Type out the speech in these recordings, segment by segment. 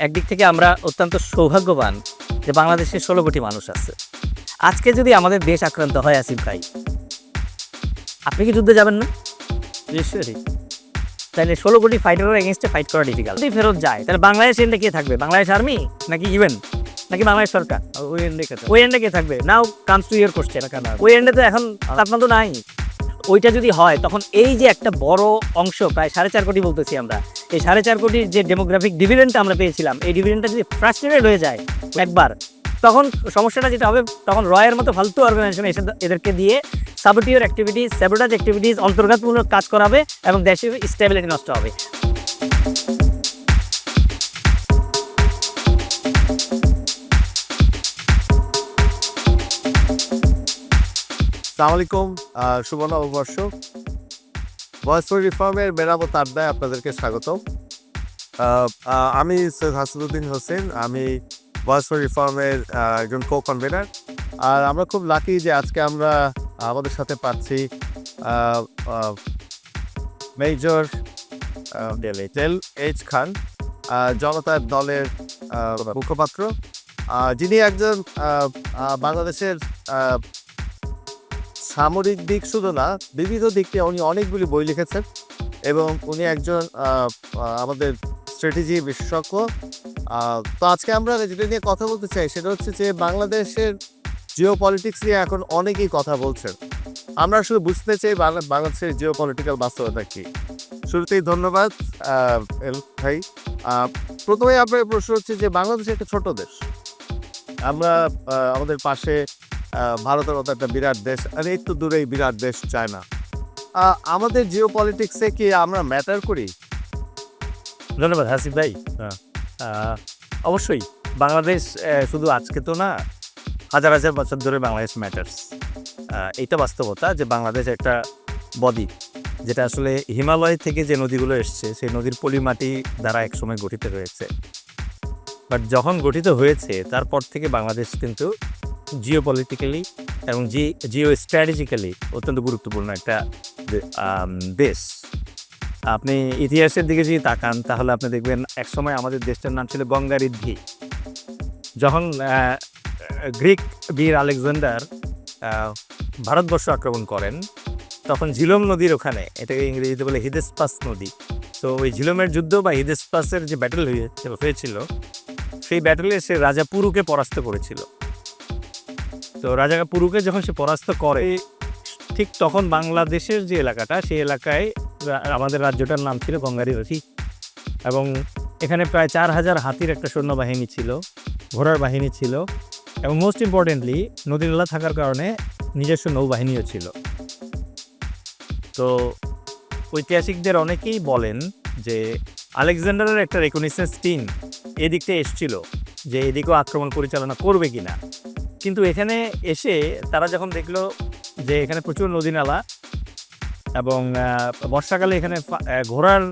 একদিক থেকে আমরা অত্যন্ত সৌভাগ্যবান যে বাংলাদেশে ১৬ কোটি মানুষ আছে। আজকে যদি আমাদের দেশ আক্রান্ত হয় আসিফ ভাই, আপনি কি যুদ্ধে যাবেন না? নিশ্চয়ই। তাহলে ১৬ কোটি ফাইটারের এগেইনস্টে ফাইট করা ডিফিকাল্ট। যদি ফেরত যায় তাহলে বাংলাদেশ এন্ডে কে থাকবে? বাংলাদেশ আর্মি নাকি ইউএন নাকি বাংলাদেশ সরকার? ওই এন্ডে কে থাকবে? নাও কামস টু ইয়োর কোশ্চেন। ওই এন্ডে তো এখন আপনার তো নাই। ওইটা যদি হয় তখন এই যে একটা বড় অংশ, প্রায় 4.5 কোটি বলতেছি আমরা, এই 4.5 কোটির যে ডেমোগ্রাফিক ডিভিডেন্ডটা আমরা পেয়েছিলাম, এই ডিভিডেন্ডটা যদি ফ্রাস্ট্রেটেড হয়ে যায় একবার, তখন সমস্যাটা যেটা হবে, তখন রয়ের মতো ফালতু অর্গানাইজেশন এসে এদেরকে দিয়ে সাবটিউর অ্যাক্টিভিটিস, স্যাবোটাজ অ্যাক্টিভিটিস, অন্তর্ঘাতমূলক কাজ করাবে এবং দেশের স্টেবিলিটি নষ্ট হবে। আসসালামু আলাইকুম, শুভ নববর্ষ। ভয়েস ফর রিফর্মের মেরামত আড্ডায় আপনাদেরকে স্বাগতম। আমি সৈয়দ হাসানুদ্দিন হোসেন, আমি ভয়েস ফর রিফর্মের একজন কো কনভেনার। আর আমরা খুব লাকি যে আজকে আমরা আমাদের সাথে পাচ্ছি মেজর দেল এইচ খান, জনতার দলের মুখপাত্র, যিনি একজন বাংলাদেশের সামরিক দিক শুধু না, বিবিধ দিক নিয়ে উনি অনেকগুলি বই লিখেছেন এবং উনি একজন আমাদের স্ট্র্যাটেজি বিশেষজ্ঞ। তো আজকে আমরা যেটা নিয়ে কথা বলতে চাই সেটা হচ্ছে যে বাংলাদেশের জিও পলিটিক্স নিয়ে এখন অনেকেই কথা বলছেন। আমরা আসলে বুঝতে চাই বাংলাদেশের জিও পলিটিক্যাল বাস্তবতা কী। শুরুতেই ধন্যবাদ ভাই। প্রথমেই আপনার প্রশ্ন হচ্ছে যে বাংলাদেশ একটা ছোট দেশ, আমরা আমাদের পাশে ভারতের মতো একটা বিরাট দেশ, আর একটু দূরেই বিরাট দেশ চায়না। আমাদের জিও পলিটিক্সে কি আমরা ম্যাটার করি? ধন্যবাদ হাসিফ ভাই। অবশ্যই বাংলাদেশ শুধু আজকে তো না, হাজার হাজার বছর ধরে বাংলাদেশ ম্যাটার্স। এইটা বাস্তবতা যে বাংলাদেশ একটা বদ্বীপ, যেটা আসলে হিমালয় থেকে যে নদীগুলো এসছে সেই নদীর পলিমাটি দ্বারা একসময় গঠিত হয়েছে। বাট যখন গঠিত হয়েছে তারপর থেকে বাংলাদেশ কিন্তু জিও পলিটিক্যালি এবং জিও স্ট্র্যাটেজিক্যালি অত্যন্ত গুরুত্বপূর্ণ একটা দেশ। আপনি ইতিহাসের দিকে যদি তাকান তাহলে আপনি দেখবেন একসময় আমাদের দেশটার নাম ছিল গঙ্গারিদ্ধি। যখন গ্রিক বীর আলেকজান্ডার ভারতবর্ষ আক্রমণ করেন, তখন ঝিলম নদীর ওখানে, এটাকে ইংরেজিতে বলে হিদেসপাস নদী, তো ওই ঝিলমের যুদ্ধ বা হিদেসপাসের যে ব্যাটেল হয়েছিল, সেই ব্যাটেলে সে রাজা পুরুকে পরাস্ত করেছিল। তো রাজা পুরুকে যখন সে পরাস্ত করে, ঠিক তখন বাংলাদেশের যে এলাকাটা, সেই এলাকায় আমাদের রাজ্যটার নাম ছিল গঙ্গারিদ্ধি এবং এখানে প্রায় 4,000 হাতির একটা সৈন্যবাহিনী ছিল, ঘোড়ার বাহিনী ছিল এবং মোস্ট ইম্পর্টেন্টলি নদী নালা থাকার কারণে নিজস্ব নৌবাহিনীও ছিল। তো ঐতিহাসিকদের অনেকেই বলেন যে আলেকজান্ডারের একটা রেকগনিসেন্স টিম এদিকটা এসছিল যে এদিকেও আক্রমণ পরিচালনা করবে কিনা, কিন্তু এখানে এসে তারা যখন দেখলো যে এখানে প্রচুর নদী নালা এবং বর্ষাকালে এখানে ঘোড়ার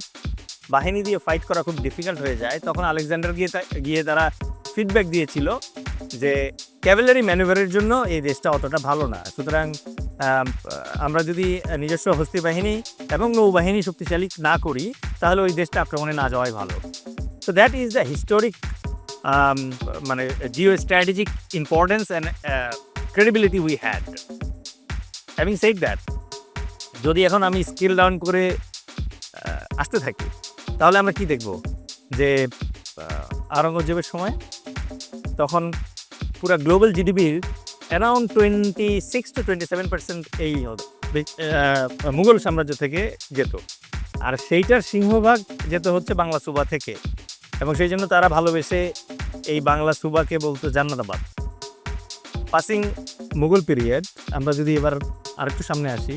বাহিনী দিয়ে ফাইট করা খুব ডিফিকাল্ট হয়ে যায়, তখন আলেকজান্ডার গিয়ে তারা ফিডব্যাক দিয়েছিল যে ক্যাভেলারি ম্যানুভারের জন্য এই দেশটা অতটা ভালো না, সুতরাং আমরা যদি নিজস্ব হস্তি বাহিনী এবং নৌবাহিনী শক্তিশালী না করি তাহলে ওই দেশটা আক্রমণে না যাওয়াই ভালো। So that is the historic মানে geo strategic importance and credibility we had. Having said that, যদি এখন আমি স্কিল ডাউন করে আসতে থাকি তাহলে আমরা কি দেখব যে আওরঙ্গজেবের সময় তখন পুরো গ্লোবাল জিডিপির অ্যারাউন্ড 26 to 27% এই মুঘল সাম্রাজ্য থেকে যেত, আর সেইটার সিংহভাগ যেত হচ্ছে বাংলা সুবা থেকে, এবং সেই জন্য তারা ভালোবেসে এই বাংলা সুবাকে বলতো জান্নাতাবাদ। পাসিং মুঘল পিরিয়ড, আমরা যদি এবার আরেকটু সামনে আসি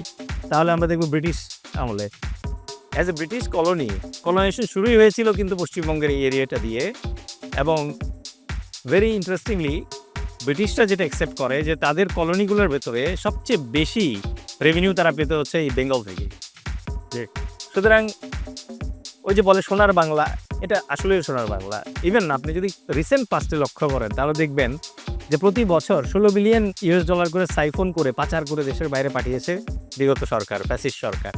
তাহলে আমরা দেখব ব্রিটিশ আমলে অ্যাজ এ ব্রিটিশ কলোনাইজেশন শুরুই হয়েছিল কিন্তু পশ্চিমবঙ্গের এই এরিয়াটা দিয়ে, এবং ভেরি ইন্টারেস্টিংলি ব্রিটিশরা যেটা অ্যাকসেপ্ট করে যে তাদের কলোনিগুলোর ভেতরে সবচেয়ে বেশি রেভিনিউ তারা পেতে হচ্ছে এই বেঙ্গল থেকে। সুতরাং ওই যে বলে সোনার বাংলা, এটা আসলে সোনার বাংলা। ইভেন আপনি যদি রিসেন্ট পাস্টে লক্ষ্য করেন তাহলে দেখবেন যে প্রতি বছর $16 বিলিয়ন করে সাইফোন করে পাচার করে দেশের বাইরে পাঠিয়েছে বিগত সরকার, ফ্যাসিস্ট সরকার।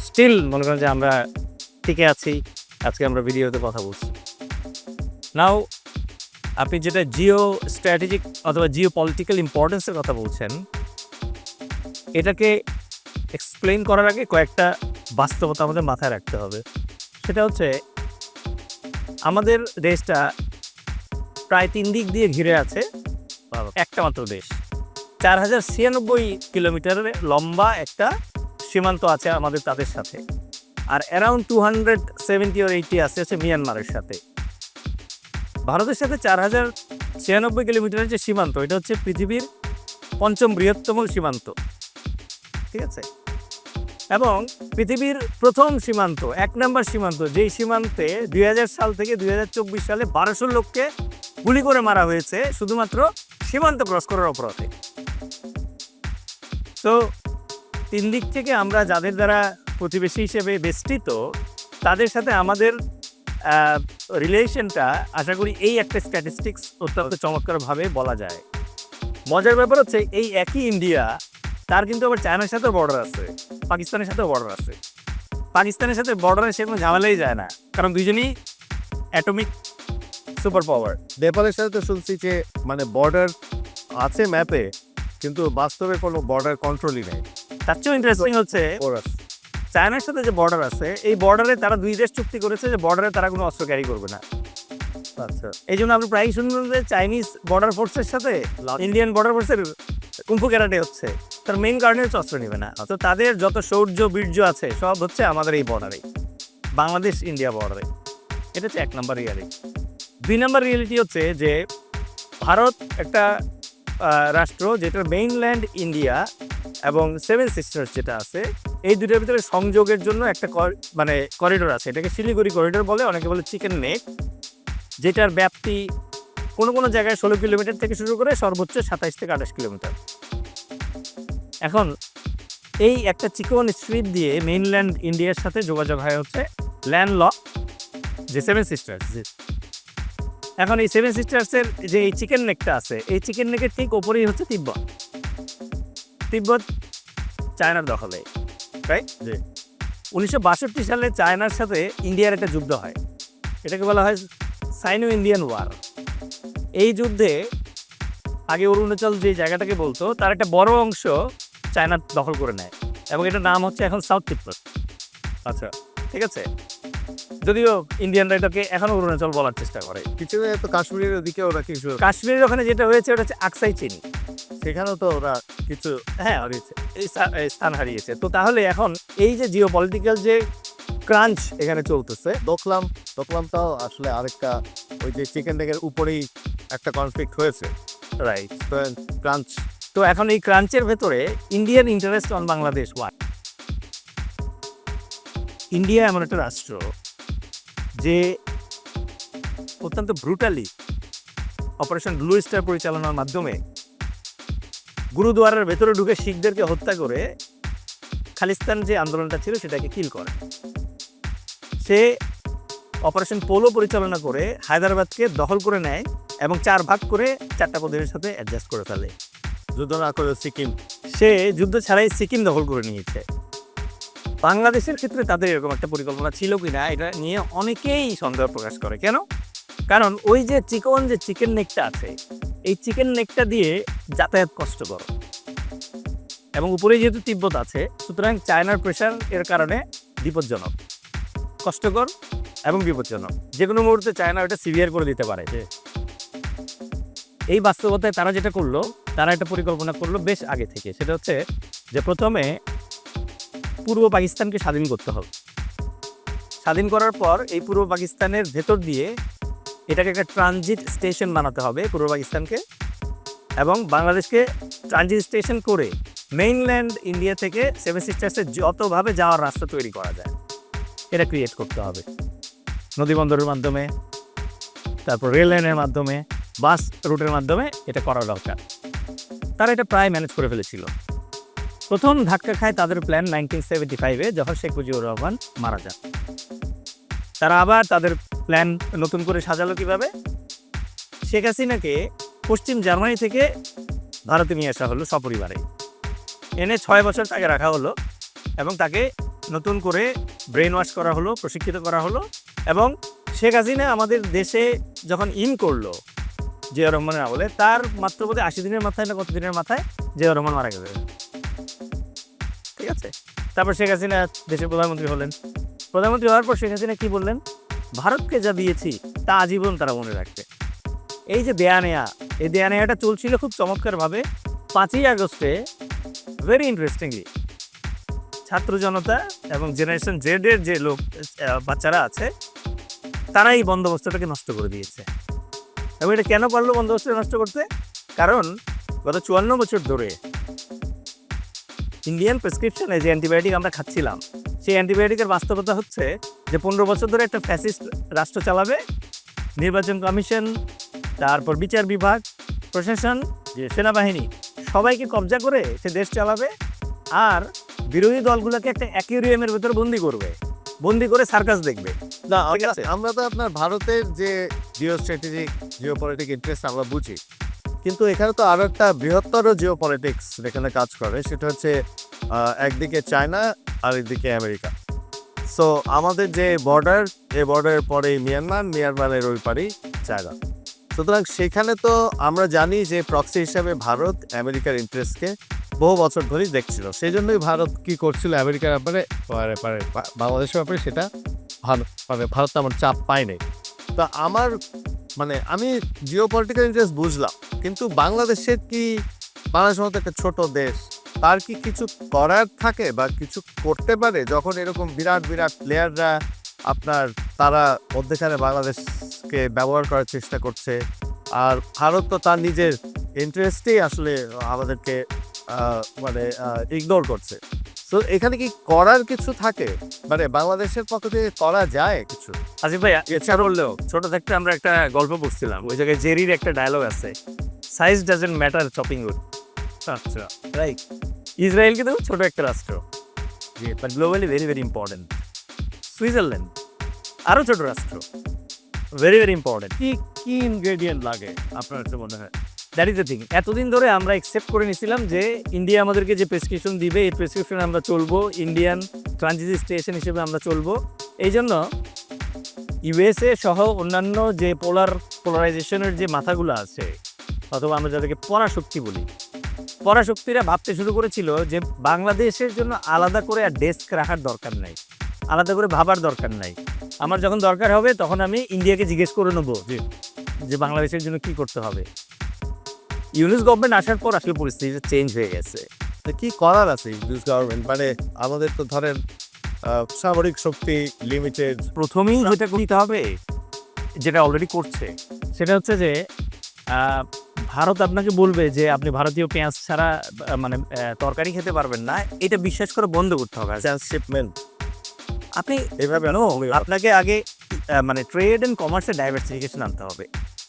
স্টিল মনে করেন যে আমরা টিকে আছি, আজকে আমরা ভিডিওতে কথা বলছি। নাও আপনি যেটা জিও স্ট্র্যাটেজিক অথবা জিও পলিটিক্যাল ইম্পর্টেন্সের কথা বলছেন, এটাকে এক্সপ্লেইন করার আগে কয়েকটা বাস্তবতা আমাদের মাথায় রাখতে হবে। সেটা হচ্ছে আমাদের দেশটা প্রায় 3 দিক দিয়ে ঘিরে আছে একটা মাত্র দেশ। 4096 কিলোমিটারের লম্বা একটা সীমান্ত আছে আমাদের তাদের সাথে, আর অ্যারাউন্ড 270 or 80 আছে হচ্ছে মিয়ানমারের সাথে। ভারতের সাথে 4096 কিলোমিটারের যে সীমান্ত, এটা হচ্ছে পৃথিবীর 5ম বৃহত্তম সীমান্ত, ঠিক আছে? এবং পৃথিবীর প্রথম সীমান্ত, 1 নম্বর সীমান্ত, যেই সীমান্তে 2000 সাল থেকে 2024 সালে 1200 লোককে গুলি করে মারা হয়েছে শুধুমাত্র সীমান্ত ক্রস করার অপরাধে। তো 3 দিক থেকে আমরা যাদের দ্বারা প্রতিবেশী হিসেবে বেষ্টিত, তাদের সাথে আমাদের রিলেশনটা আশা করি এই একটা স্ট্যাটিস্টিক্স অত্যন্ত চমৎকারভাবে বলা যায়। মজার ব্যাপার হচ্ছে এই একই ইন্ডিয়া, তার কিন্তু আবার চায়নার সাথেও বর্ডার আছে, পাকিস্তানের সাথেও বর্ডার আছে। পাকিস্তানের সাথে বর্ডারে সেরকম ঝামেলাই যায় না, কারণ দুইজনই অ্যাটমিক সুপার পাওয়ার। নেপালের সাথে তো শুনছি যে মানে বর্ডার আছে ম্যাপে, কিন্তু বাস্তবে কোনো বর্ডার কন্ট্রোলই নেই। তার চেয়েও ইন্টারেস্টিং হচ্ছে চায়নার সাথে যে বর্ডার আছে, এই বর্ডারে তারা 2 দেশ চুক্তি করেছে যে বর্ডারে তারা কোনো অস্ত্র ক্যারি করবে না। আচ্ছা, এই জন্য আপনি প্রায়ই শুনবেন যে চাইনিজ বর্ডার ফোর্সের সাথে ইন্ডিয়ান বর্ডার ফোর্সের কুম্ফু ক্যারাটে হচ্ছে, তার মেইন কারণে হচ্ছে অস্ত্র নেবে না। তো তাদের যত শৌর্য বীর্য আছে সব হচ্ছে আমাদের এই বর্ডারে, বাংলাদেশ ইন্ডিয়া বর্ডারে। এটা হচ্ছে 1 নম্বর রিয়ালিটি। 2 নম্বর রিয়ালিটি হচ্ছে যে ভারত একটা রাষ্ট্র যেটার মেইনল্যান্ড ইন্ডিয়া এবং 7 সিস্টার্স যেটা আছে, এই দুটোর ভিতরে সংযোগের জন্য একটা মানে করিডোর আছে। এটাকে শিলিগুড়ি করিডোর বলে, অনেকে বলে চিকেন নেক, যেটার ব্যাপ্তি কোনো কোনো জায়গায় 16 কিলোমিটার থেকে শুরু করে সর্বোচ্চ 27 থেকে 28 কিলোমিটার। এখন এই একটা চিকন স্ট্রিট দিয়ে মেইনল্যান্ড ইন্ডিয়ার সাথে যোগাযোগ হয় হচ্ছে ল্যান্ড ল যে 7 সিস্টার্স। এখন এই 7 সিস্টার্সের যে এই চিকেন নেকটা আছে, এই চিকেন নেকের ঠিক ওপরেই হচ্ছে তিব্বত। তিব্বত চায়নার দখলে, রাইট? জি। 1962 সালে চায়নার সাথে ইন্ডিয়ার একটা যুদ্ধ হয়, এটাকে বলা হয় সাইনো ইন্ডিয়ান ওয়ার। এই যুদ্ধে আগে অরুণাচল যে জায়গাটাকে বলতো, তার একটা বড় অংশ চায়না দখল করে নেয় এবং এটার নাম হচ্ছে এখন সাউথ তিব্বত। আচ্ছা, ঠিক আছে? যদিও ইন্ডিয়ানরা এটাকে এখনো অরুণাচল বলার চেষ্টা করে। কিছু তো কাশ্মীরের ওদিকে ওরা কিছু, কাশ্মীরের ওখানে যেটা হয়েছে ওটা হচ্ছে আকসাই চিন, সেখানেও তো ওরা কিছু হ্যাঁ হারিয়েছে, এই স্থান হারিয়েছে। তো তাহলে এখন এই যে জিও পলিটিক্যাল যে ক্রাঞ্চ এখানে চলতেছে, দোকলামটাও আসলে আরেকটা ওই যে চিকেন নেকের উপরেই একটা কনফ্লিক্ট হয়েছে, রাইট? ক্রাঞ্চ। তো এখন এই ক্রাঞ্চের ভেতরে Indian interest on Bangladesh what? India এমন একটা রাষ্ট্র যে অত্যন্ত ব্রুটালি অপারেশন ব্লু স্টার পরিচালনার মাধ্যমে গুরুদুয়ারের ভেতরে ঢুকে শিখদেরকে হত্যা করে খালিস্তান যে আন্দোলনটা ছিল সেটাকে কিল করে। সে অপারেশন পোলো পরিচালনা করে হায়দ্রাবাদকে দখল করে নেয় এবং 4 ভাগ করে 4টা প্রদেশের সাথে অ্যাডজাস্ট করে ফেলে। যুদ্ধ না করে সিকিম, সে যুদ্ধ ছাড়াই সিকিম দখল করে নিয়েছে। বাংলাদেশের ক্ষেত্রে তাদের এরকম একটা পরিকল্পনা ছিল কিনা এটা নিয়ে অনেকেই সন্দেহ প্রকাশ করে। কেন? কারণ ওই যে চিকেন নেকটা আছে, এই চিকেন নেকটা দিয়ে যাতায়াত কষ্টকর এবং উপরে যেহেতু তিব্বত আছে, সুতরাং চায়নার প্রেশার এর কারণে বিপজ্জনক, কষ্টকর এবং বিপজ্জনক। যে কোনো মুহূর্তে চায়না ওটা সিভিয়ার করে দিতে পারে। যে এই বাস্তবতায় তারা যেটা করলো, তারা একটা পরিকল্পনা করলো বেশ আগে থেকে। সেটা হচ্ছে যে প্রথমে পূর্ব পাকিস্তানকে স্বাধীন করতে হবে। স্বাধীন করার পর এই পূর্ব পাকিস্তানের ভেতর দিয়ে এটাকে একটা ট্রানজিট স্টেশন বানাতে হবে পূর্ব পাকিস্তানকে, এবং বাংলাদেশকে ট্রানজিট স্টেশন করে মেইনল্যান্ড ইন্ডিয়া থেকে 7 সিস্টার্সে যতভাবে যাওয়ার রাস্তা তৈরি করা যায় এটা ক্রিয়েট করতে হবে। নদীবন্দরের মাধ্যমে, তারপর রেল লাইনের মাধ্যমে, বাস রুটের মাধ্যমে এটা করা দরকার। তারা এটা প্রায় ম্যানেজ করে ফেলেছিল। প্রথম ধাক্কা খায় তাদের প্ল্যান 1975-এ, যখন শেখ মুজিবুর রহমান মারা যান। তারা আবার তাদের প্ল্যান নতুন করে সাজালো কিভাবে? শেখ হাসিনাকে পশ্চিম জার্মানি থেকে ভারতে নিয়ে আসা হলো সপরিবারে, এনে 6 বছর তাকে রাখা হলো এবং তাকে নতুন করে ব্রেন ওয়াশ করা হলো, প্রশিক্ষিত করা হলো এবং শেখ হাসিনা আমাদের দেশে যখন করলো জিয়া রহমানের আমলে, তার মাত্র বোধহয় 80 দিনের মাথায় না কত দিনের মাথায় জিয়া রহমান মারা গেছে। ঠিক আছে, তারপর শেখ হাসিনা দেশের প্রধানমন্ত্রী হলেন। প্রধানমন্ত্রী হওয়ার পর শেখ হাসিনা কি বললেন? ভারতকে যা দিয়েছি তা আজীবন তারা মনে রাখবে। এই যে দেয়া নেয়া, এই দেয়া নেয়াটা চলছিল খুব চমৎকারভাবে। 5ই আগস্টে ভেরি ইন্টারেস্টিংলি ছাত্র জনতা এবং জেনারেশন জেডের যে বাচ্চারা আছে, তারা এই বন্দোবস্তটাকে নষ্ট করে দিয়েছে। এবং এটা কেন পারলো বন্দোবস্ত নষ্ট করতে? কারণ গত 54 বছর ধরে ইন্ডিয়ান প্রেসক্রিপশনে যে অ্যান্টিবায়োটিক আমরা খাচ্ছিলাম, সেই অ্যান্টিবায়োটিকের বাস্তবতা হচ্ছে যে 15 বছর ধরে একটা ফ্যাসিস্ট রাষ্ট্র চালাবে। নির্বাচন কমিশন, তারপর বিচার বিভাগ, প্রশাসন, যে সেনাবাহিনী, সবাইকে কবজা করে সে দেশ চালাবে। আর বিরোধী দলগুলোকে একটা অ্যাকুয়ারিয়ামের ভেতর বন্দি করবে, বন্দি করে সার্কাস দেখবে। না, ঠিক আছে। আমরা তো আপনার ভারতের যে Jio strategic Jio politic interest আমরা বুঝি, কিন্তু এখানে তো আরো একটা বৃহত্তর জিও পলিটিক্স এখানে কাজ করে। সেটা হচ্ছে একদিকে চায়না আর একদিকে আমেরিকা। সো আমাদের যে বর্ডার, এই বর্ডারের পরে মিয়ানমারের ওই পারেই চায়না। সুতরাং সেখানে তো আমরা জানি যে প্রক্সি হিসাবে ভারত আমেরিকার ইন্টারেস্টকে বহু বছর ধরেই দেখছিল। সেই জন্যই ভারত কি করছিল আমেরিকার ব্যাপারে, বাংলাদেশের ব্যাপারে সেটা ভারত তেমন চাপ পায় নাই। তা আমার আমি জিও পলিটিক্যাল ইন্টারেস্ট বুঝলাম, কিন্তু বাংলাদেশের কি, বাংলাদেশের মতো একটা ছোট দেশ, তার কি কিছু করার থাকে বা কিছু করতে পারে যখন এরকম বিরাট বিরাট প্লেয়াররা তারা মধ্যেখানে বাংলাদেশকে ব্যবহার করার চেষ্টা করছে? আর ভারত তো তার নিজের ইন্টারেস্টেই আসলে আমাদেরকে ইগনোর করছে। তো এখানে কি করার কিছু থাকে, বাংলাদেশের পক্ষ থেকে করা যায় কিছু? আসিফ ভাই, ইচ্ছা করলেও ছোট থাকতে আমরা একটা গল্প পড়ছিলাম, ওই জায়গায় জেরির একটা ডায়লগ আছে, size doesn't matter chopping wood. আচ্ছা, রাইট। ইসরায়েল কিন্তু ছোট একটা রাষ্ট্র, but globally very very important. Switzerland আরও ছোট রাষ্ট্র, ভেরি ভেরি ইম্পর্টেন্ট। কি ইনগ্রেডিয়েন্ট লাগে আপনার কাছে মনে হয়? That is the thing. এতদিন ধরে আমরা অ্যাকসেপ্ট করে নিয়েছিলাম যে ইন্ডিয়া আমাদেরকে যে প্রেসক্রিপশন দিবে, এই প্রেসক্রিপশনে আমরা চলবো, ইন্ডিয়ান ট্রানজিট স্টেশন হিসেবে আমরা চলবো। এই জন্য ইউএসএ সহ অন্যান্য যে পোলারাইজেশনের যে মাথাগুলো আছে, অথবা আমরা যাদেরকে পরাশক্তি বলি, পরাশক্তিরা ভাবতে শুরু করেছিল যে বাংলাদেশের জন্য আলাদা করে আর ডেস্ক রাখার দরকার নাই, আলাদা করে ভাবার দরকার নাই। আমার যখন দরকার হবে তখন আমি ইন্ডিয়াকে জিজ্ঞেস করে নেবো যে বাংলাদেশের জন্য কি করতে হবে। ইউনুস গভর্নমেন্ট আসার পর আসলে পরিস্থিতিটা চেঞ্জ হয়ে গেছে। তো কি করার আছে ইউনুস গভর্নমেন্ট? আমাদের তো ধরেন সামরিক শক্তি লিমিটেড। প্রথমেই যেটা করতে হবে, যেটা অলরেডি করছে, সেটা হচ্ছে যে ভারত আপনাকে বলবে যে আপনি ভারতীয় পেঁয়াজ ছাড়া তরকারি খেতে পারবেন না, এটা বিশ্বাস করে বন্ধ করতে হবে। ট্রান্সশিপমেন্ট আপনি এভাবে আপনাকে আগে ট্রেড অ্যান্ড কমার্সের ডাইভার্সিফিকেশন আনতে হবে।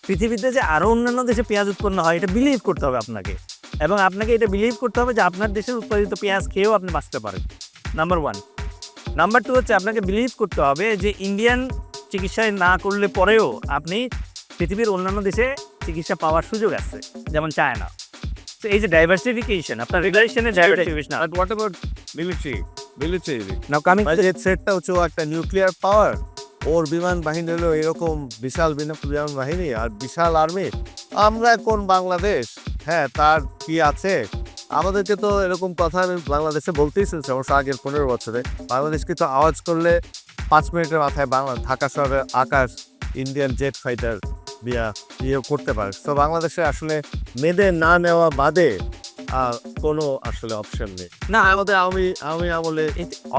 পৃথিবীতে যে আরও অন্যান্য দেশে পেঁয়াজ উৎপন্ন হয় এটা বিলিভ করতে হবে আপনাকে, এবং আপনাকে এটা বিলিভ করতে হবে যে আপনার দেশের উৎপাদিত পেঁয়াজ খেয়েও আপনি বাঁচতে পারেন, নাম্বার 1। নাম্বার 2 হচ্ছে আপনাকে বিলিভ করতে হবে যে ইন্ডিয়ান চিকিৎসায় না করলে পরেও আপনি পৃথিবীর অন্যান্য দেশে চিকিৎসা পাওয়ার সুযোগ আছে, যেমন চায়না। তো এই যে ডাইভার্সিফিকেশন, আপনার রেগুলেশনের diversification. But what about military? Now coming যে থ্রেটটা হচ্ছে ও একটা নিউক্লিয়ার পাওয়ার, ওর বিমান বাহিনী হলো এরকম বিশাল বিমান বাহিনী আর বিশাল আর্মি। আমরা কোন বাংলাদেশ? হ্যাঁ, তার কি আছে? আমাদেরকে তো এরকম কথা আমি বাংলাদেশে বলতেই শুনছি অবশ্য আগের 15 বছরে। বাংলাদেশকে তো আওয়াজ করলে 5 মিনিটের মাথায় ঢাকা শহরের আকাশ ইন্ডিয়ান জেট ফাইটার করতে পারে। তো বাংলাদেশে আসলে মেনে না নেওয়া বাদে কোনো আসলে অপশন নেই। না, আমাদের আমি আমলে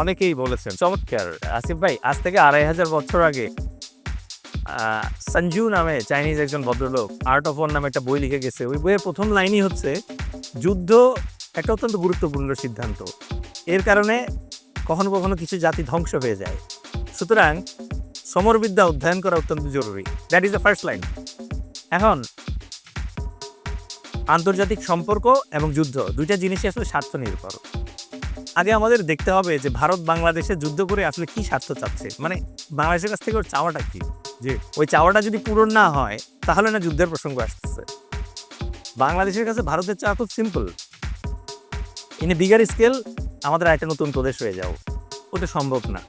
অনেকেই বলেছেন। চমৎকার আসিফ ভাই, আজ থেকে 2500 বছর আগে সঞ্জু নামে চাইনিজ একজন ভদ্রলোক আর্ট অফ ওয়ার নামে একটা বই লিখে গেছে। ওই বইয়ের প্রথম লাইনই হচ্ছে, যুদ্ধ একটা অত্যন্ত গুরুত্বপূর্ণ সিদ্ধান্ত, এর কারণে কখনো কখনো কিছু জাতি ধ্বংস হয়ে যায়, সুতরাং সমরবিদ্যা অধ্যয়ন করা অত্যন্ত জরুরি। That is the first line. এখন আন্তর্জাতিক সম্পর্ক এবং যুদ্ধ দুইটা জিনিসই আসলে স্বার্থ নির্ভর। আগে আমাদের দেখতে হবে যে ভারত বাংলাদেশে যুদ্ধ করে আসলে কি স্বার্থ চাচ্ছে, বাংলাদেশের কাছ থেকে ওর চাওয়াটা কি। যে ওই চাওয়াটা যদি পূরণ না হয় তাহলে না যুদ্ধের প্রসঙ্গ আসতেছে। বাংলাদেশের কাছে ভারতের চাওয়া খুব simple, in a bigger scale আমাদের একটা নতুন প্রদেশ হয়ে যাও, ওটা সম্ভব না।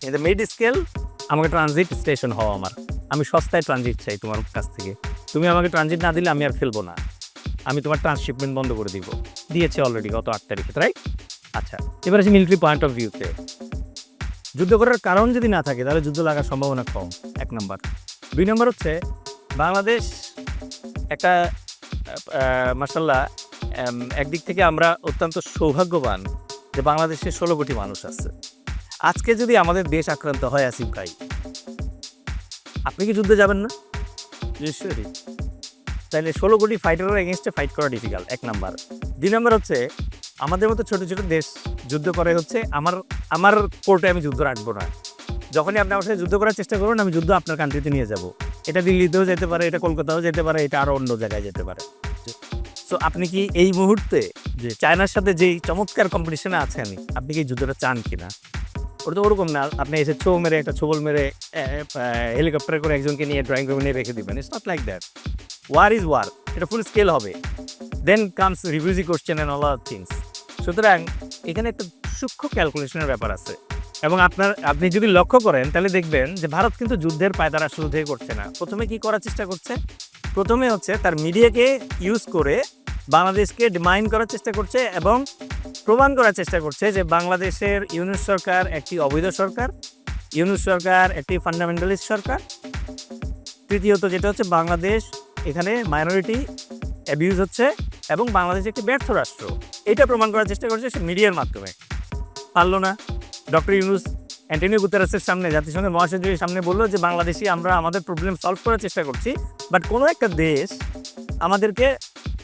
ইন দ্য মিড স্কেল আমাকে ট্রানজিট স্টেশন হও আমি সস্তায় ট্রানজিট চাই তোমার কাছ থেকে। তুমি আমাকে ট্রানজিট না দিলে আমি আর ফেলবো না, আমি তোমার ট্রান্সশিপমেন্ট বন্ধ করে দিব। দিয়েছে অলরেডি গত 8 তারিখে, রাইট? আচ্ছা, এবার আছে মিলিটারি পয়েন্ট অফ ভিউতে। যুদ্ধ করার কারণ যদি না থাকে তাহলে যুদ্ধ লাগার সম্ভাবনা কম, 1 নম্বর। 2 নম্বর হচ্ছে বাংলাদেশ একটা মাশাআল্লাহ, একদিক থেকে আমরা অত্যন্ত সৌভাগ্যবান যে বাংলাদেশে 16 কোটি মানুষ আছে। আজকে যদি আমাদের দেশ আক্রান্ত হয় আসিফ ভাই, আপনি কি যুদ্ধে যাবেন না? নিশ্চয়ই। তাহলে 16 কোটি ফাইটারের এগেনস্টে ফাইট করা ডিফিকাল্ট, 1 নাম্বার। 2 নাম্বার হচ্ছে আমাদের মতো ছোট ছোট দেশ যুদ্ধ করে হচ্ছে আমার কোর্টে আমি যুদ্ধ রাখবো না। যখনই আপনি আমার সাথে যুদ্ধ করার চেষ্টা করুন, আমি যুদ্ধ আপনার কান্ট্রিতে নিয়ে যাব। এটা দিল্লিতেও যেতে পারে, এটা কলকাতাও যেতে পারে, এটা আরও অন্য জায়গায় যেতে পারে। সো আপনি কি এই মুহূর্তে যে চায়নার সাথে যেই চমৎকার কম্পিটিশনে আছেন, আপনি কি এই যুদ্ধটা চান কিনা? ওটা তো ওরকম না আপনি এসে একটা ছবল মেরে হেলিকপ্টার করে একজনকে নিয়ে ড্রয়িং রুমে নিয়ে রেখে দিবেন। It's not like that. War is war, এটা ফুল স্কেল হবে। Then comes refugee question and all other things. সুতরাং এখানে একটা সূক্ষ্ম ক্যালকুলেশনের ব্যাপার আছে। এবং আপনি যদি লক্ষ্য করেন তাহলে দেখবেন যে ভারত কিন্তু যুদ্ধের পায়তারা শুরু থেকে করছে না। প্রথমে কি করার চেষ্টা করছে? প্রথমে হচ্ছে তার মিডিয়াকে ইউজ করে বাংলাদেশকে ডিমাইন করার চেষ্টা করছে এবং প্রমাণ করার চেষ্টা করছে যে বাংলাদেশের ইউনূস সরকার একটি অবৈধ সরকার, ইউনূস সরকার একটি ফান্ডামেন্টালিস্ট সরকার। তৃতীয়ত যেটা হচ্ছে বাংলাদেশ এখানে মাইনরিটি অ্যাবিউজ হচ্ছে এবং বাংলাদেশ একটি ব্যর্থ রাষ্ট্র, এটা প্রমাণ করার চেষ্টা করছে সে মিডিয়ার মাধ্যমে। পারল না। ডক্টর ইউনূস অ্যান্টনিও গুতেরেসের সামনে, জাতিসংঘের মহাসচিবের সামনে বললো যে বাংলাদেশি আমরা আমাদের প্রবলেম সলভ করার চেষ্টা করছি, বাট কোনো একটা দেশ আমাদেরকে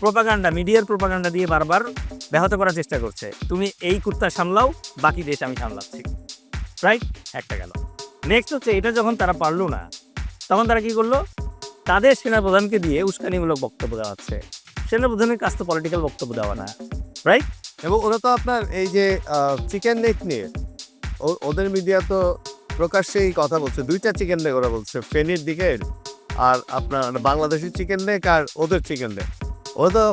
প্রোপাগান্ডা, মিডিয়ার প্রোপাগান্ডা দিয়ে বারবার ব্যাহত করার চেষ্টা করছে। তুমি এই কুত্তা সামলাও, বাকি দেশ আমি সামলাচ্ছি, রাইট? একটা গেল। নেক্সট হচ্ছে এটা যখন তারা পারলো না, তখন তারা কি করলো? তাদের সেনাপ্রধানকে দিয়ে উস্কানিমূলক বক্তব্য দেওয়াচ্ছে। সেনাপ্রধানের কাজ তো পলিটিক্যাল বক্তব্য দেওয়া না, রাইট? এবং ওরা তো আপনার এই যে চিকেন নেক নিয়ে ওদের মিডিয়া তো প্রকাশ্যেই কথা বলছে, 2টা চিকেন নেক ওরা বলছে, ফেনীর দিকে আর আপনার বাংলাদেশের চিকেন নেক আর ওদের চিকেন নেক। ওরা তো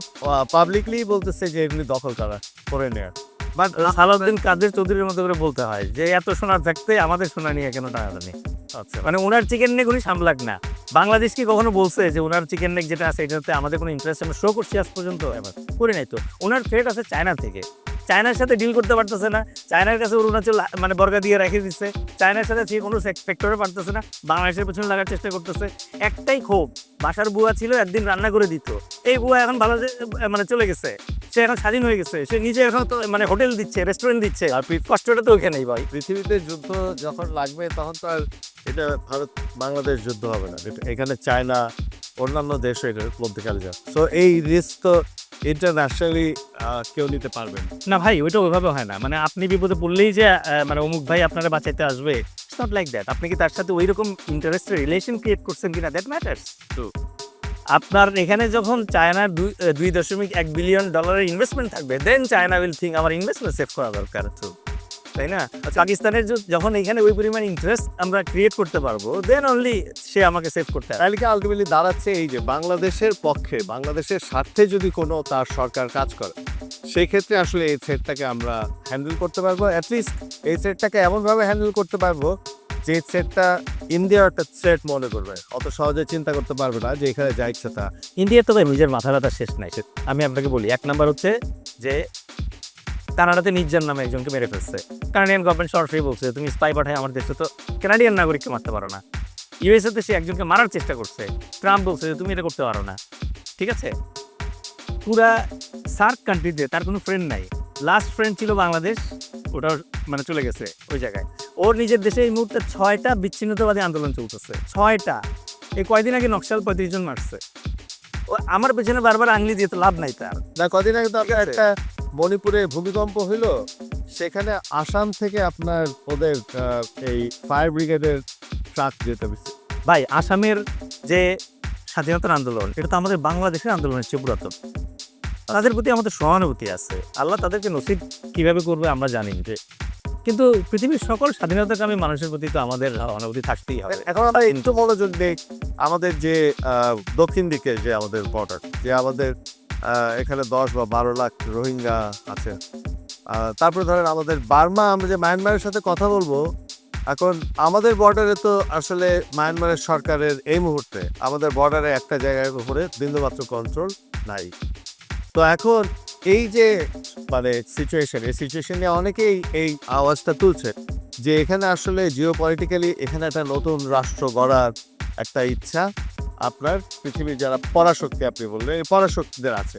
পাবলিকলি বলতেছে যে এগুলি দখল করা করে নেয়ার। বাট সালাউদ্দিন কাদের চৌধুরীর মতো করে বলতে হয় যে এত সোনার থাকতে আমাদের সোনা নিয়ে কেন টাকা নেই? আচ্ছা, মানে ওনার চিকেন নেক উনি সামলাক না। বাংলাদেশ কি কখনো বলছে যে ওনার চিকেন নেক যেটা আছে এটাতে আমাদের কোনো ইন্টারেস্ট আমরা শো করছি আজ পর্যন্ত? এবার করি নাই তো। ওনার থ্রেট আছে চায়না থেকে, চায়নার সাথে ডিল করতে পারতেছে না, চায়নার কাছে অরুণাচল মানে বর্গা দিয়ে রেখে দিচ্ছে, চায়নার সাথে ঠিক কোনো সেক্টরে পারতেছে না, বাংলাদেশের পেছনে লাগার চেষ্টা করতেছে। একটাই ক্ষোভ, বাসার বুয়া ছিল একদিন রান্না করে দিত, এই বুয়া এখন ভালো মানে চলে গেছে, সে এখন স্বাধীন হয়ে গেছে, সে নিজে এখন তো মানে হোটেল দিচ্ছে, রেস্টুরেন্ট দিচ্ছে, আর কষ্টটা তো ওখানেই ভাই। পৃথিবীতে যুদ্ধ যখন লাগবে তখন তো আর এটা ভারত বাংলাদেশ যুদ্ধ হবে না, এখানে চায়না অন্যান্য দেশও এটার মধ্যেকালে যাবে। সো এই রিস্ক তো ইন্টারন্যাশনালি কেউ নিতে পারবে না ভাই, ওইটা ওইভাবে হয় না। মানে আপনি বিপদে পড়লেই যে মানে অমুক ভাই আপনারা বাঁচাইতে আসবে, ইটস নট লাইক দ্যাট। আপনি কি তার সাথে ওই রকম ইন্টারেস্টের রিলেশন ক্রিয়েট করছেন কিনা, দ্যাট ম্যাটার্স টু। আপনার এখানে যখন চায়নার $2.1 বিলিয়ন ইনভেস্টমেন্ট থাকবে, দেন চায়না উইল থিঙ্ক আমার ইনভেস্টমেন্ট সেভ করা দরকার, তাই না? পাকিস্তানের যখন এখানে ওই পরিমাণ ইন্টারেস্ট আমরা ক্রিয়েট করতে পারবো, দেন অনলি সে আমাকে সেভ করতে হবে। তাহলে কি আলটিমেটলি দাঁড়াচ্ছে এই যে বাংলাদেশের পক্ষে, বাংলাদেশের স্বার্থে যদি কোনো তার সরকার কাজ করে, সেই ক্ষেত্রে আসলে এই থ্রেটটাকে আমরা হ্যান্ডেল করতে পারবো। অ্যাটলিস্ট এই থ্রেটটাকে এমনভাবে হ্যান্ডেল করতে পারবো যে থ্রেটটা ইন্ডিয়া একটা থ্রেট মনে করবে, অত সহজে চিন্তা করতে পারবে না যে এখানে যা ইচ্ছা তা। ইন্ডিয়ার তো ভাই নিজের মাথা ব্যথা শেষ নাই। আমি আপনাকে বলি, 1 নাম্বার হচ্ছে যে কানাডাতে নির্জার নামে একজনকে মেরে ফেলছে। কানাডিয়ান গভর্নমেন্ট সরাসরি বলছে তুমি স্পাই পাঠায় আমার দেশে তো কানাডিয়ান নাগরিককে মারতে পারো না। ইউএসএতে সে একজনকে মারার চেষ্টা করছে, ট্রাম্প বলছে যে তুমি এটা করতে পারো না। ঠিক আছে, পুরা সার্ক কান্ট্রিতে তার কোনো ফ্রেন্ড নাই। লাস্ট ফ্রেন্ড ছিল বাংলাদেশ, ওটাও মানে চলে গেছে ওই জায়গায়। ওর নিজের দেশে এই মুহূর্তে 6টা বিচ্ছিন্নতাবাদী আন্দোলন চলতেছে, 6টা। এই কয়দিন আগে নকশাল 35 জন মারছে। ও আমার পেছনে বারবার আঙুলি দিয়ে তো লাভ নাই তার। না, কদিন আগে তো একটা মণিপুরে ভূমিকম্প হইল, সেখানে আসাম থেকে আপনার ওদের এই ফায়ার ব্রিগেডের ট্রাক যেতে হচ্ছে। ভাই আসামের যে স্বাধীনতার আন্দোলন, এটা তো আমাদের বাংলাদেশের আন্দোলনের চেয়ে পুরাতন। তাদের প্রতি আমাদের সহানুভূতি আছে, আল্লাহ তাদেরকে নসিব কিভাবে করবে আমরা জানি যে, কিন্তু পৃথিবীর সকল স্বাধীনতাকামী মানুষের প্রতি তো আমাদের সহানুভূতি থাকতেই হবে। এখন আমরা একটু মনোযোগ দিই আমাদের যে দক্ষিণ দিকে যে আমাদের বর্ডার, যে আমাদের এখানে 10 বা 12 লাখ রোহিঙ্গা আছে। তারপরে ধরেন আমাদের বার্মা, আমরা যে মায়ানমারের সাথে কথা বলবো, এখন আমাদের বর্ডারে তো আসলে মায়ানমারের সরকারের এই মুহূর্তে আমাদের বর্ডারে একটা জায়গার উপরে বিন্দুমাত্র কন্ট্রোল নাই। তো এখন এই যে মানে সিচুয়েশন, এই সিচুয়েশন নিয়ে অনেকেই এই আওয়াজটা তুলছে যে এখানে আসলে জিওপলিটিক্যালি এখানে একটা নতুন রাষ্ট্র গড়ার একটা ইচ্ছা আপনার পৃথিবীর যারা পরাশক্তি আপনি বললেন এই পরাশক্তিদের আছে।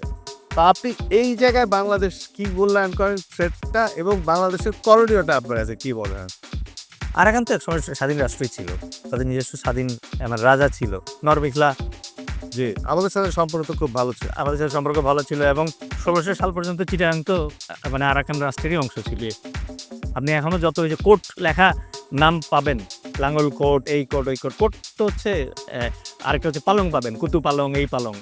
তা আপনি এই জায়গায় বাংলাদেশ কি মূল্যায়ন করেন থ্রেটটা এবং বাংলাদেশের করণীয়টা আপনার কাছে কি বলেন? আরাকান তো এক সময় স্বাধীন রাষ্ট্রই ছিল, তাদের নিজস্ব স্বাধীন আমার রাজা ছিল নরমিখলা। জি, আমাদের সাথে সম্পর্ক তো খুব ভালো ছিল। আমাদের সাথে সম্পর্ক ভালো ছিল এবং 1600 সাল পর্যন্ত চিটাগাং তো মানে আরাকান রাষ্ট্রেরই অংশ ছিল। আপনি এখনো যত ওই যে কোট লেখা নাম পাবেন, লাঙ্গল কোট, এই কোট, ওই কোট, কোট তো হচ্ছে আরেকটা হচ্ছে পালং পাবেন, কুতু পালং, এই পালং,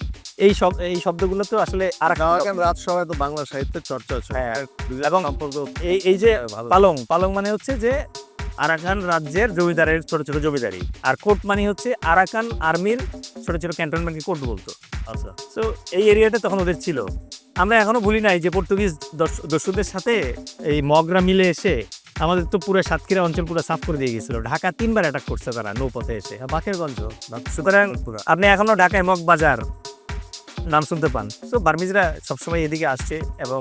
এই শব্দগুলো তো আসলে আরাকান রাজসভায় তো বাংলা সাহিত্যের চর্চা হচ্ছে। হ্যাঁ, এবং সম্পর্ক এই যে পালং, পালং মানে হচ্ছে যে আরাকান রাজ্যের জমিদারের ছোট ছোট জমিদারি, আর কোট মানে হচ্ছে আরাকান আর্মির ছোট ছোট ক্যান্টনমেন্টকে কোট বলতো। আচ্ছা, সো এই এরিয়াটা তখন ওদের ছিল। আমরা এখনো ভুলি নাই যে পর্তুগিজ দস্যুদের সাথে এই মগরা মিলে এসে আমাদের তো পুরো সাতক্ষীরা অঞ্চল পুরো সাফ করে দিয়ে গেছিল। ঢাকা 3বার অ্যাটাক করছে তারা নৌপথে এসে, বাকেরগঞ্জ। সুতরাং আপনি এখনো ঢাকায় মগ বাজার নাম শুনতে পান। সো বার্মিজরা সবসময় এদিকে আসছে এবং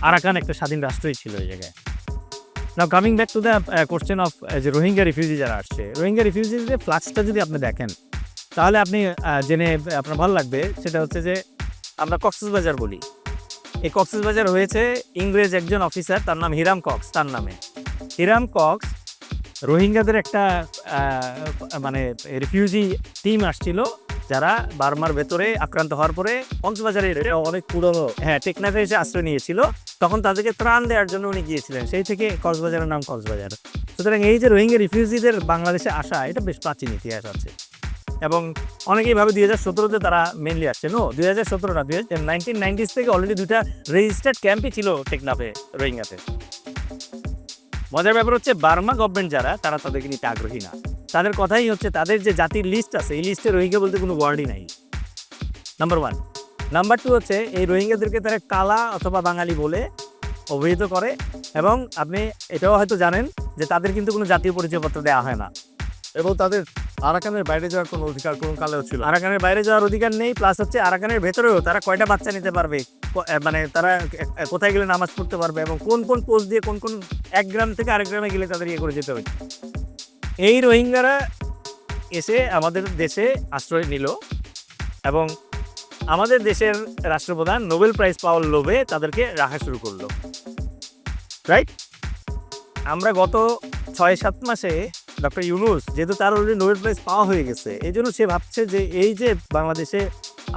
আরাকান একটা স্বাধীন রাষ্ট্রই ছিল এই জায়গায়। নাও coming back to the question of যে রোহিঙ্গা রিফিউজি যারা আসছে, রোহিঙ্গা রিফিউজিদের ফ্লাক্সটা যদি আপনি দেখেন তাহলে আপনি জেনে আপনার ভালো লাগবে। সেটা হচ্ছে যে আমরা কক্সবাজার বলি, এই কক্সবাজার হয়েছে ইংরেজ একজন অফিসার, তার নাম হিরাম কক্স, তার নামে। হিরাম কক্স রোহিঙ্গাদের একটা মানে রিফিউজি টিম আসছিল যারা বার্মার ভেতরে আক্রান্ত হওয়ার পরে কক্সবাজারে অনেক পুরনো টেকনাফে এসে আশ্রয় নিয়েছিল। তখন তাদেরকে ত্রাণ দেওয়ার জন্য উনি গিয়েছিলেন, সেই থেকে কক্সবাজারের নাম কক্সবাজার। সুতরাং এই যে রোহিঙ্গা রিফিউজিদের বাংলাদেশে আসা, এটা বেশ প্রাচীন ইতিহাস আছে এবং অনেকেই ভাবে 2017-তে তারা মেনলি আসছে। 2017 না, 1990s থেকে অলরেডি 2টা রেজিস্টার্ড ক্যাম্পই ছিল টেকনাফে রোহিঙ্গাতে। মজার ব্যাপার হচ্ছে বার্মা গভর্নমেন্ট যারা, তারা তাদেরকে নিতে আগ্রহী না। তাদের কথাই হচ্ছে তাদের যে জাতির লিস্ট আছে, এই লিস্টে রোহিঙ্গা বলতে কোনো ওয়ার্ডই নাই, নাম্বার 1। নাম্বার 2 হচ্ছে এই রোহিঙ্গাদেরকে তারা কালা অথবা বাঙালি বলে অভিহিত করে এবং আপনি এটাও হয়তো জানেন যে তাদের কিন্তু কোনো জাতীয় পরিচয়পত্র দেওয়া হয় না এবং তাদের আরাকানের বাইরে যাওয়ার কোনো অধিকার কোন কালেও ছিল। আরাকানের বাইরে যাওয়ার অধিকার নেই। প্লাস হচ্ছে আরাকানের ভেতরেও তারা কয়টা বাচ্চা নিতে পারবে, মানে তারা কোথায় গেলে নামাজ পড়তে পারবে এবং কোন কোন পোস্ট দিয়ে কোন কোন এক গ্রাম থেকে আরেক গ্রামে গেলে তাদের ইয়ে করে যেতে হবে। এই রোহিঙ্গারা এসে আমাদের দেশে আশ্রয় নিল এবং আমাদের দেশের রাষ্ট্রপ্রধান নোবেল প্রাইজ পাওয়ার লোভে তাদেরকে রাখা শুরু করলো, রাইট? আমরা গত 6-7 মাসে ডক্টর ইউনূস, যেহেতু তার অলরেডি নোবেল প্রাইজ পাওয়া হয়ে গেছে, এই জন্য সে ভাবছে যে এই যে বাংলাদেশে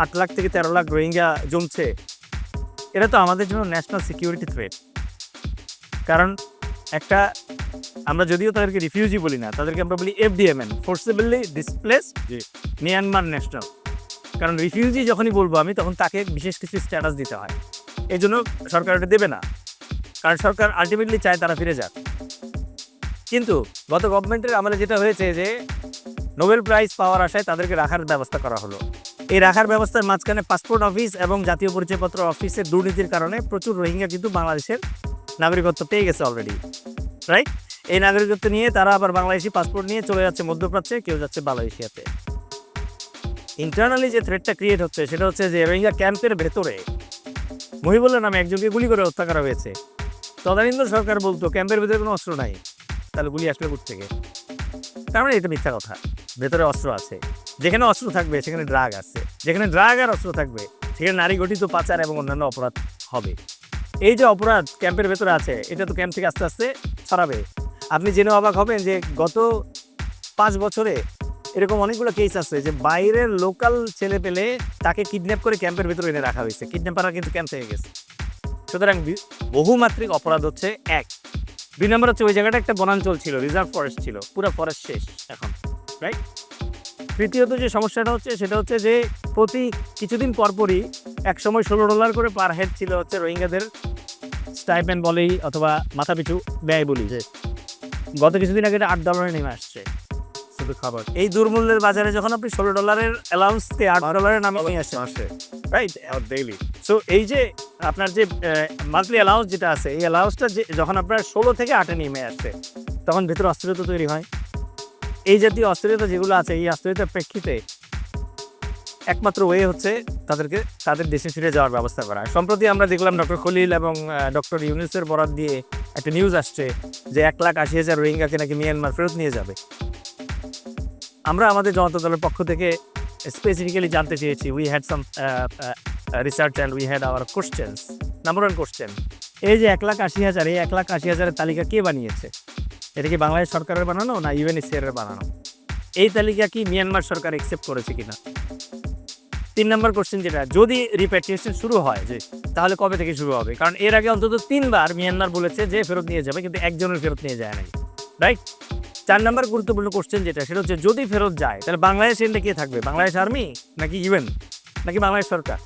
8 লাখ থেকে 13 লাখ রোহিঙ্গা জমছে, এটা তো আমাদের জন্য ন্যাশনাল সিকিউরিটি থ্রেট। কারণ একটা, আমরা যদিও তাদেরকে রিফিউজি বলি না, তাদেরকে আমরা বলি FDMN, ফোর্সিবলি ডিসপ্লেসড মিয়ানমার ন্যাশনাল। কারণ রিফিউজি যখনই বলবো আমি, তখন তাকে বিশেষ কিছু স্ট্যাটাস দিতে হয়। এই জন্য সরকার এটা দেবে না, কারণ সরকার আলটিমেটলি চায় তারা ফিরে যাক। কিন্তু গত গভর্নমেন্টের আমলে যেটা হয়েছে যে নোবেল প্রাইজ পাওয়ার আশায় তাদেরকে রাখার ব্যবস্থা করা হলো। এই রাখার ব্যবস্থার মাঝখানে পাসপোর্ট অফিস এবং জাতীয় পরিচয়পত্র অফিসের দুর্নীতির কারণে প্রচুর রোহিঙ্গা কিন্তু বাংলাদেশের নাগরিকত্ব পেয়ে গেছে অলরেডি, রাইট? এই নাগরিকত্ব নিয়ে তারা আবার বাংলাদেশি পাসপোর্ট নিয়ে চলে যাচ্ছে মধ্যপ্রাচ্যে, কেউ যাচ্ছে মালয়েশিয়াতে। ইন্টারনালি যে থ্রেটটা ক্রিয়েট হচ্ছে সেটা হচ্ছে যে রোহিঙ্গা ক্যাম্পের ভেতরে মহিবুল্লাহ নামে একজনকে গুলি করে হত্যা করা হয়েছে। তদানীন্তন সরকার বলতো ক্যাম্পের ভেতরে কোনো অস্ত্র নাই, তাহলে গুলি আসলে কোথা থেকে? তার মানে এটা মিথ্যা কথা। ভেতরে অস্ত্র আছে, যেখানে অস্ত্র থাকবে সেখানে ড্রাগ আছে, যেখানে ড্রাগ আর অস্ত্র থাকবে সেখানে নারী গঠিত পাচার এবং অন্যান্য অপরাধ হবে। এই যে অপরাধ ক্যাম্পের ভেতরে আছে, এটা তো ক্যাম্প থেকে আস্তে আস্তে ছড়াবে। আপনি জেনে অবাক হবেন যে গত 5 বছরে এরকম অনেকগুলো কেস আছে যে বাইরের লোকাল ছেলে পেলে তাকে কিডন্যাপ করে ক্যাম্পের ভেতরে এনে রাখা হয়েছে, কিডন্যাপাররা কিন্তু ক্যাম্প থেকে গেছে। সুতরাং বহুমাত্রিক অপরাধ হচ্ছে 1। 2 নম্বর হচ্ছে ওই জায়গাটা একটা বনাঞ্চল ছিল, রিজার্ভ ফরেস্ট ছিল, পুরো ফরেস্ট শেষ এখন, রাইট? তৃতীয়ত যে সমস্যাটা হচ্ছে সেটা হচ্ছে যে প্রতি কিছুদিন পরপরই একসময় $16 করে পার হেড ছিল হচ্ছে রোহিঙ্গাদের স্টাইপেন্ড বলেই অথবা মাথাপিছু ব্যয় বলি, যে গত কিছুদিন আগে এটা $8 নেমে আসছে। খাবার এই দুর্মূল্যের বাজারে যখন আপনি $16 অ্যালাউন্সকে $8 নামে আসে আসে রাইট ডেইলি। সো এই যে আপনার যে মান্থলি অ্যালাউন্স যেটা আছে এই অ্যালাউন্সটা যখন আপনার 16 থেকে 8 নেমে আসছে তখন ভেতরে অস্থিরতা তৈরি হয়। এই জাতীয় অস্থিরতা যেগুলো আছে এই অস্থিরতার প্রেক্ষিতে একমাত্র ওয়ে হচ্ছে তাদেরকে তাদের দেশে ফিরে যাওয়ার ব্যবস্থা করা। সম্প্রতি আমরা দেখলাম ডক্টর খলিল এবং ডক্টর ইউনূসের বরাত দিয়ে একটা নিউজ আসছে যে 1,80,000 রোহিঙ্গাকে নাকি মিয়ানমার ফেরত নিয়ে যাবে। আমরা আমাদের জনতা দলের পক্ষ থেকে স্পেসিফিক্যালি জানতে চেয়েছি, we had some research and we had our questions. Number 1 question, এই যে 1,80,000 এই 1,80,000-এর তালিকা কে বানিয়েছে? এটা কি বাংলাদেশ সরকারের বানানো না UNHCR এর বানানো? এই তালিকা কি মিয়ানমার সরকার অ্যাকসেপ্ট করেছে কিনা? 3 নম্বর কোশ্চেন যেটা, যদি রিপ্যাট্রিয়েশন শুরু হয় যে তাহলে কবে থেকে শুরু হবে? কারণ এর আগে অন্তত 3 বার মিয়ানমার বলেছে যে ফেরত নিয়ে যাবে, কিন্তু একজনের ফেরত নিয়ে যায় নাই, রাইট? 4 নম্বর গুরুত্বপূর্ণ কোশ্চেন যেটা, সেটা হচ্ছে যদি ফেরত যায় তাহলে বাংলাদেশ এন্ডে কে থাকবে? বাংলাদেশ আর্মি নাকি UN নাকি বাংলাদেশ সরকার?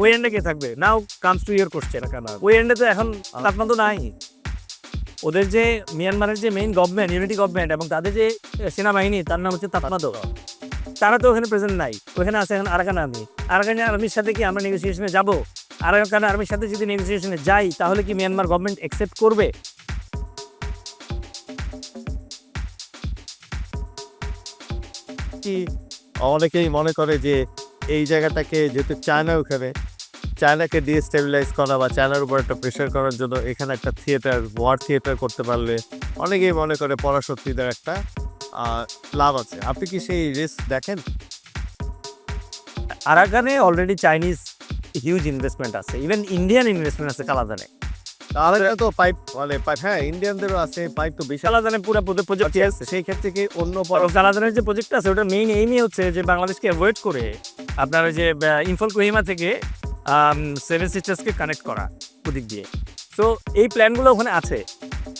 ওই এন্ডে কে থাকবে? নাও কামস টু ইয়োর কোশ্চেন। ওই এন্ডে তো এখন তাপমাত্রা নাই। ওদের যে মিয়ানমারের যে মেইন গভর্নমেন্ট, ইউনিটি গভর্নমেন্ট, এবং তাদের যে সেনাবাহিনী তার নাম হচ্ছে তাপমাত্রা, তারা তো ওখানে প্রেজেন্ট নাই। ওখানে আছে এখন আরাকান আর্মি। আরাকান আর্মির সাথে কি আমরা নেগোসিয়েশনে যাব? আরাকান আর্মির সাথে যদি নেগোসিয়েশনে যাই তাহলে কি মিয়ানমার গভর্নমেন্ট অ্যাকসেপ্ট করবে? কি অনেকেই মনে করে যে এই জায়গাটাকে যেহেতু চায়না, ওখানে চায়নাকে ডিস্টেবিলাইজ করা বা চায়নার উপর একটা প্রেশার করার জন্য এখানে একটা থিয়েটার, ওয়ার থিয়েটার করতে পারলে অনেকেই মনে করে পরাশক্তিদের একটা লাভ আছে। আপনি কি সেই রিস্ক দেখেন? আরাকানে অলরেডি চাইনিজ হিউজ ইনভেস্টমেন্ট আছে, ইভেন ইন্ডিয়ান ইনভেস্টমেন্ট আছে কালাদানে। তাহলে তো পাইপ পাইপ, হ্যাঁ ইন্ডিয়ানদেরও আছে পাইপ, তো বিশাল। কালাদানে পুরো প্রজেক্ট আছে। সেই ক্ষেত্রে কি অন্য কালাদানের যে প্রজেক্ট আছে ওটার মেইন এইমই হচ্ছে যে বাংলাদেশকে অ্যাভয়েড করে আপনার ওই যে ইম্ফল কোহিমা থেকে 7 সিস্টার্সকে কানেক্ট করা ওদিক দিয়ে। সো এই প্ল্যানগুলো ওখানে আছে।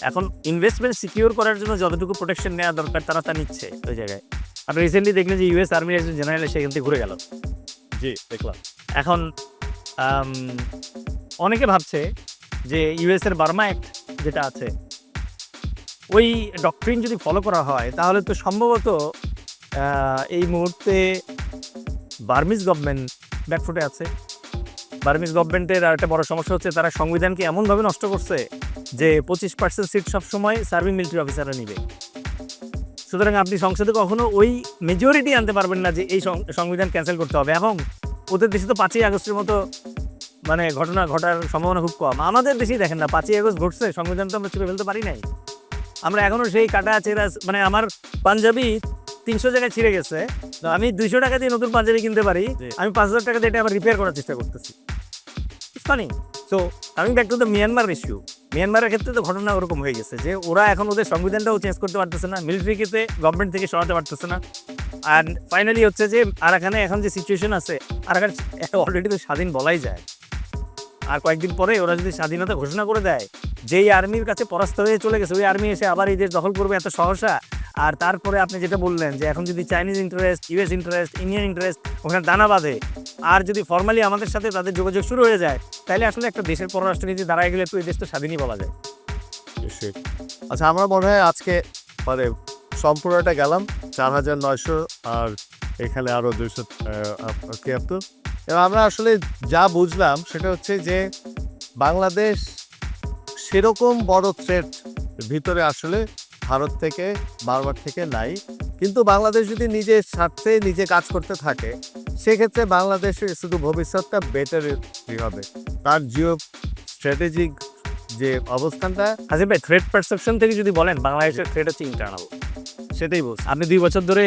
এখন ইনভেস্টমেন্ট সিকিউর করার জন্য যতটুকু প্রোটেকশন নেওয়া দরকার তারা তা নিচ্ছে ওই জায়গায়। আপনি রিসেন্টলি দেখলেন যে US আর্মির একজন জেনারেল সেখান থেকে ঘুরে গেল। জি দেখলাম। এখন অনেকে ভাবছে যে US এর বার্মা অ্যাক্ট যেটা আছে ওই ডক্ট্রিন যদি ফলো করা হয় তাহলে তো সম্ভবত এই মুহূর্তে বার্মিজ গভর্নমেন্ট ব্যাকফুটে আছে। বার্মিজ গভর্নমেন্টের আর একটা বড় সমস্যা হচ্ছে তারা সংবিধানকে এমনভাবে নষ্ট করছে যে 25% সিট সবসময় সার্ভিং মিলিটারি অফিসাররা নিবে। সুতরাং আপনি সংসদে কখনো ওই মেজরিটি আনতে পারবেন না যে এই সংবিধান ক্যান্সেল করতে হবে। এবং ওদের দেশে তো 5ই আগস্টের মতো মানে ঘটনা ঘটার সম্ভাবনা খুব কম। আমাদের দেশেই দেখেন না, 5ই আগস্ট ঘটছে, সংবিধান তো আমরা ছিঁড়ে ফেলতে পারি নাই। আমরা এখনও সেই কাটা চেরা, মানে আমার পাঞ্জাবি 300 জায়গায় ছিঁড়ে গেছে, আমি 200 টাকা দিয়ে নতুন পাঞ্জাবি কিনতে পারি, আমি 5,000 টাকা দিয়ে এটা আবার রিপেয়ার করার চেষ্টা করতেছি। Funny. So coming back to the Myanmar issue, মিয়ানমারের ক্ষেত্রে তো ঘটনা ওরকম হয়ে গেছে যে ওরা এখন ওদের সংবিধানটাও চেঞ্জ করতে পারতেছে না, মিলিটারিকে গভর্নমেন্ট থেকে সরাতে পারতেছে না। অ্যান্ড ফাইনালি হচ্ছে যে আরাকানে এখন যে সিচুয়েশন আছে, আরাকান অলরেডি তো স্বাধীন বলাই যায়। আর কয়েকদিন পরে ওরা যদি স্বাধীনতা ঘোষণা করে দেয়, যেই আর্মির কাছে পরাস্ত হয়ে চলে গেছে ওই আর্মি এসে আবার এই দেশ দখল করবে এত সহসা। আর তারপরে আপনি যেটা বললেন যে এখন যদি Chinese interest, US interest, Indian interest ওখানে দানা বাঁধে, আর যদি ফর্মালি আমাদের সাথে তাদের যোগাযোগ শুরু হয়ে যায়, তাহলে আসলে একটা দেশের পররাষ্ট্রনীতি দাঁড়ায় গেলে তো এই দেশ তো স্বাধীনই বলা যায়। আচ্ছা, আমরা মনে হয় আজকে মানে সম্পূর্ণটা গেলাম 4,900, আর এখানে আরো 273। এবং আমরা আসলে যা বুঝলাম সেটা হচ্ছে যে বাংলাদেশ সেরকম বড় থ্রেট ভিতরে আসলে ভারত থেকে, বারবার থেকে নাই। কিন্তু বাংলাদেশ যদি নিজের স্বার্থে নিজে কাজ করতে থাকে সেক্ষেত্রে বাংলাদেশের শুধু ভবিষ্যৎটা বেটার হবে। তার জিও স্ট্র্যাটেজিক যে অবস্থানটা, হাসিব ভাই, থ্রেট পারসেপশন থেকে যদি বলেন বাংলাদেশের থ্রেট হচ্ছে ইন্টারনাল। সেটাই বলছি। আপনি 2 বছর ধরে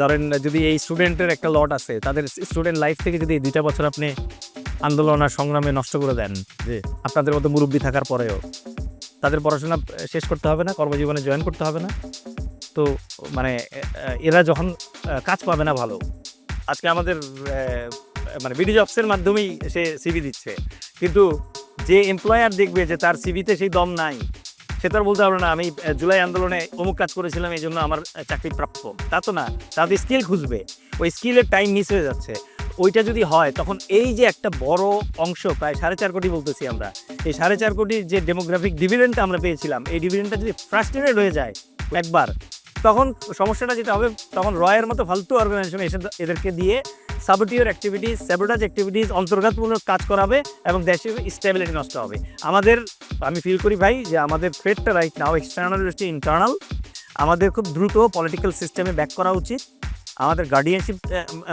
ধরেন যদি এই স্টুডেন্টের একটা লট আছে, তাদের স্টুডেন্ট লাইফ থেকে যদি এই 2টা বছর আপনি আন্দোলন আর সংগ্রামে নষ্ট করে দেন, জি, আপনাদের মতো মুরব্বী থাকার পরেও তাদের পড়াশোনা শেষ করতে হবে না, কর্মজীবনে জয়েন করতে হবে না, তো মানে এরা যখন কাজ পাবে না ভালো। আজকে আমাদের মানে বিডি জবসের মাধ্যমেই সে সিভি দিচ্ছে, কিন্তু যে এমপ্লয়ার দেখবে যে তার সিভিতে সেই দম নাই, সে তো আর বলতে পারবে না আমি জুলাই আন্দোলনে অমুক কাজ করেছিলাম এই জন্য আমার চাকরি প্রাপ্য। তা তো না, তাদের স্কিল খুঁজবে, ওই স্কিলের টাইম মিস হয়ে যাচ্ছে। ওইটা যদি হয় তখন এই যে একটা বড় অংশ, প্রায় 4.5 কোটি বলতেছি আমরা, এই 4.5 কোটির যে ডেমোগ্রাফিক ডিভিডেন্ডটা আমরা পেয়েছিলাম, এই ডিভিডেন্ডটা যদি ফ্রাস্ট্রেটেড হয়ে যায় একবার, তখন সমস্যাটা যেটা হবে, তখন রয়ের মতো ফালতু অর্গানাইজেশন এসে এদেরকে দিয়ে সাবটিওর অ্যাক্টিভিটিস, স্যাবোটাজ অ্যাক্টিভিটিস, অন্তর্ঘাতমূলক কাজ করাবে এবং দেশের স্টেবিলিটি নষ্ট হবে। আমি ফিল করি ভাই যে আমাদের থ্রেটটা রাইট নাও এক্সটার্নাল ইন্টারনাল। আমাদের খুব দ্রুত পলিটিক্যাল সিস্টেমে ব্যাক করা উচিত, আমাদের গার্ডিয়ানশিপ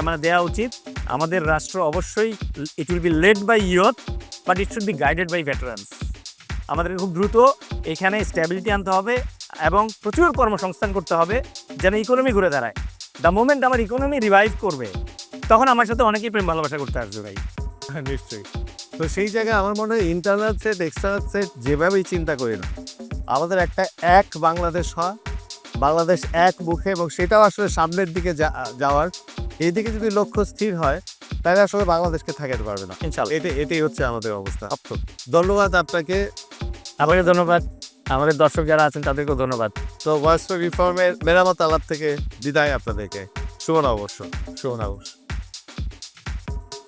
মানে দেওয়া উচিত। আমাদের রাষ্ট্র অবশ্যই it will be led by youth, but it should be guided by veterans. আমাদের খুব দ্রুত এখানে স্ট্যাবিলিটি আনতে হবে এবং প্রচুর কর্মসংস্থান করতে হবে যেন ইকোনমি ঘুরে দাঁড়ায়। দ্য মোমেন্ট আমার ইকোনমি রিভাইভ করবে, তখন আমার সাথে অনেকেই প্রেম ভালোবাসা করতে আসবে ভাই। হ্যাঁ, নিশ্চয়ই। তো সেই জায়গায় আমার মনে হয় ইন্টারনাল সেট এক্সটার্নাল সেট যেভাবেই চিন্তা করি না, আমাদের একটা এক বাংলাদেশ হয়, বাংলাদেশ এক মুখে, এবং সেটাও আসলে সামনের দিকে যাওয়ার এইদিকে যদি লক্ষ্য স্থির হয় তাহলে আসলে বাংলাদেশকে ঠেকাতে পারবে না। ইনশাল্লাহ। এটাই হচ্ছে আমাদের অবস্থা। ধন্যবাদ আপনাকে। আপনাকে ধন্যবাদ, আমাদের দর্শক যারা আছেন তাদেরকেও ধন্যবাদ। তো ভয়েস ফর রিফর্মের মেরামত আলাপ থেকে বিদায় আপনাদেরকে। শুভ নববর্ষ। শুভ নববর্ষ।